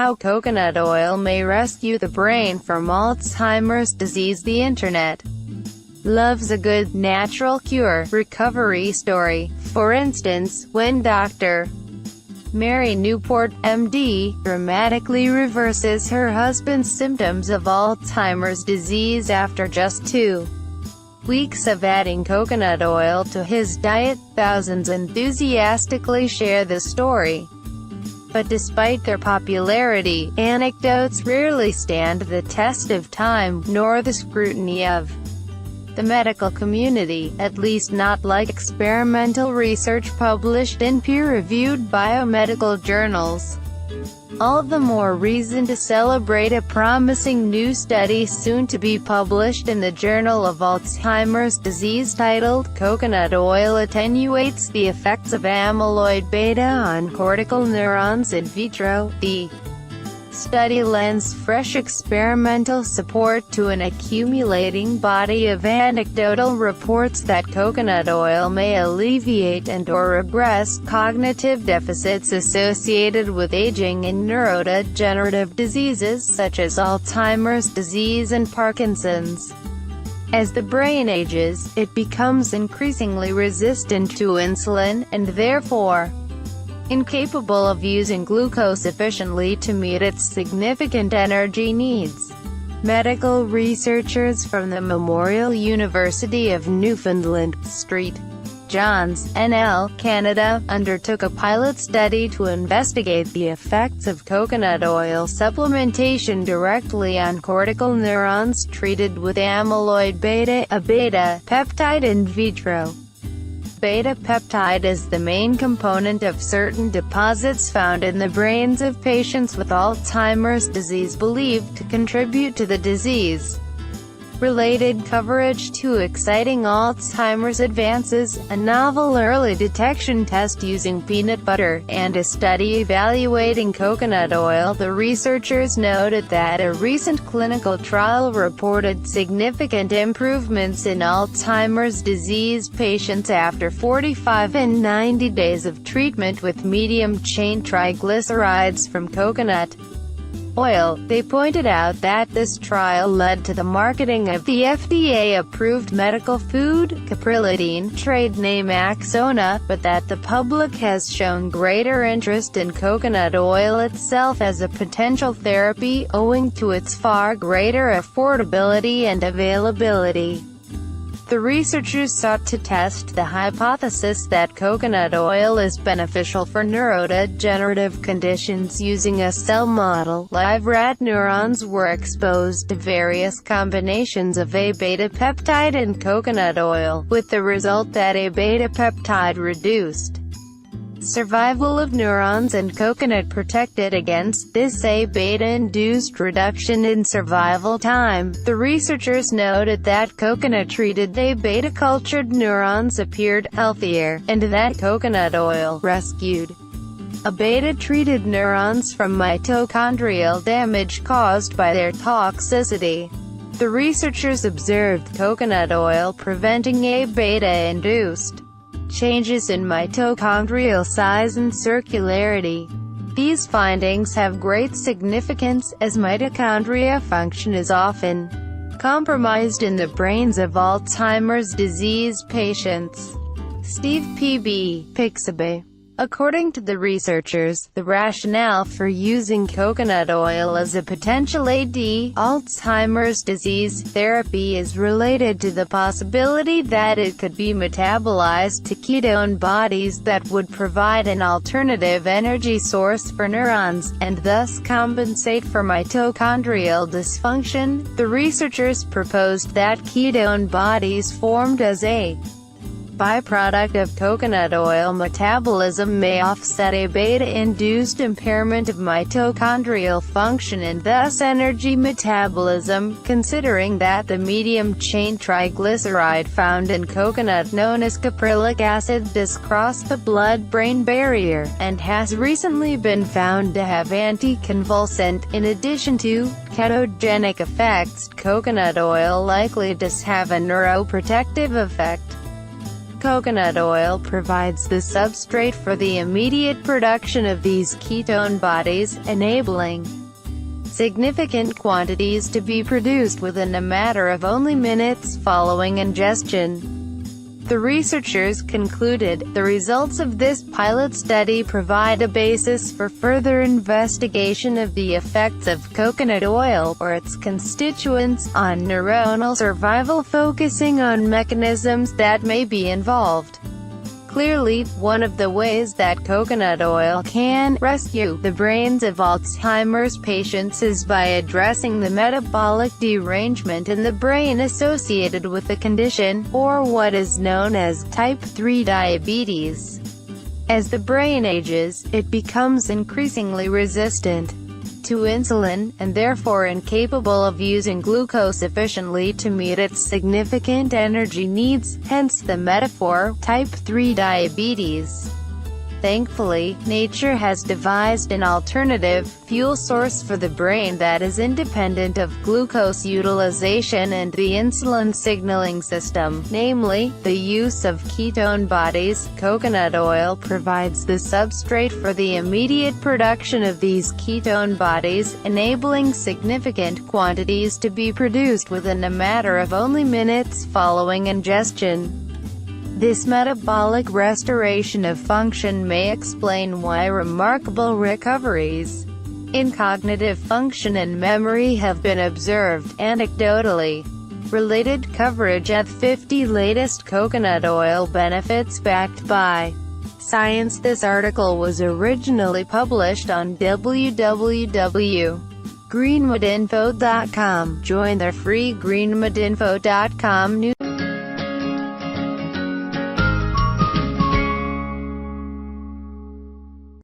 How coconut oil may rescue the brain from Alzheimer's disease. The internet loves a good, natural cure recovery story. For instance, when Dr. Mary Newport, MD, dramatically reverses her husband's symptoms of Alzheimer's disease after just 2 weeks of adding coconut oil to his diet, thousands enthusiastically share the story. But despite their popularity, anecdotes rarely stand the test of time, nor the scrutiny of the medical community, at least not like experimental research published in peer-reviewed biomedical journals. All the more reason to celebrate a promising new study soon to be published in the Journal of Alzheimer's Disease titled, "Coconut Oil Attenuates the Effects of Amyloid Beta on Cortical Neurons in Vitro." The study lends fresh experimental support to an accumulating body of anecdotal reports that coconut oil may alleviate and/or regress cognitive deficits associated with aging and neurodegenerative diseases such as Alzheimer's disease and Parkinson's. As the brain ages, it becomes increasingly resistant to insulin, and therefore incapable of using glucose efficiently to meet its significant energy needs. Medical researchers from the Memorial University of Newfoundland, St. John's, NL, Canada, undertook a pilot study to investigate the effects of coconut oil supplementation directly on cortical neurons treated with amyloid beta, a beta peptide in vitro. Beta peptide is the main component of certain deposits found in the brains of patients with Alzheimer's disease believed to contribute to the disease. Related coverage to exciting Alzheimer's advances, a novel early detection test using peanut butter, and a study evaluating coconut oil. The researchers noted that a recent clinical trial reported significant improvements in Alzheimer's disease patients after 45 and 90 days of treatment with medium-chain triglycerides from coconut oil. They pointed out that this trial led to the marketing of the FDA-approved medical food, caprilidine, trade name Axona, but that the public has shown greater interest in coconut oil itself as a potential therapy, owing to its far greater affordability and availability. The researchers sought to test the hypothesis that coconut oil is beneficial for neurodegenerative conditions using a cell model. Live rat neurons were exposed to various combinations of A beta peptide and coconut oil, with the result that A beta peptide reduced survival of neurons and coconut protected against this A beta-induced reduction in survival time. The researchers noted that coconut-treated A beta cultured neurons appeared healthier, and that coconut oil rescued A beta-treated neurons from mitochondrial damage caused by their toxicity. The researchers observed coconut oil preventing A beta-induced changes in mitochondrial size and circularity. These findings have great significance, as mitochondria function is often compromised in the brains of Alzheimer's disease patients. Steve P.B. Pixabay. According to the researchers, the rationale for using coconut oil as a potential Alzheimer's disease therapy is related to the possibility that it could be metabolized to ketone bodies that would provide an alternative energy source for neurons, and thus compensate for mitochondrial dysfunction. The researchers proposed that ketone bodies formed as a byproduct of coconut oil metabolism may offset A beta-induced impairment of mitochondrial function and thus energy metabolism, considering that the medium-chain triglyceride found in coconut known as caprylic acid does cross the blood-brain barrier, and has recently been found to have anticonvulsant, in addition to ketogenic effects. Coconut oil likely does have a neuroprotective effect. Coconut oil provides the substrate for the immediate production of these ketone bodies, enabling significant quantities to be produced within a matter of only minutes following ingestion. The researchers concluded, the results of this pilot study provide a basis for further investigation of the effects of coconut oil, or its constituents, on neuronal survival, focusing on mechanisms that may be involved. Clearly, one of the ways that coconut oil can rescue the brains of Alzheimer's patients is by addressing the metabolic derangement in the brain associated with the condition, or what is known as type 3 diabetes. As the brain ages, it becomes increasingly resistant to insulin, and therefore incapable of using glucose efficiently to meet its significant energy needs, hence the metaphor, type 3 diabetes. Thankfully, nature has devised an alternative fuel source for the brain that is independent of glucose utilization and the insulin signaling system, namely, the use of ketone bodies. Coconut oil provides the substrate for the immediate production of these ketone bodies, enabling significant quantities to be produced within a matter of only minutes following ingestion. This metabolic restoration of function may explain why remarkable recoveries in cognitive function and memory have been observed. Anecdotally, related coverage at 50 latest coconut oil benefits backed by science. This article was originally published on www.greenmedinfo.com. Join the free greenmedinfo.com news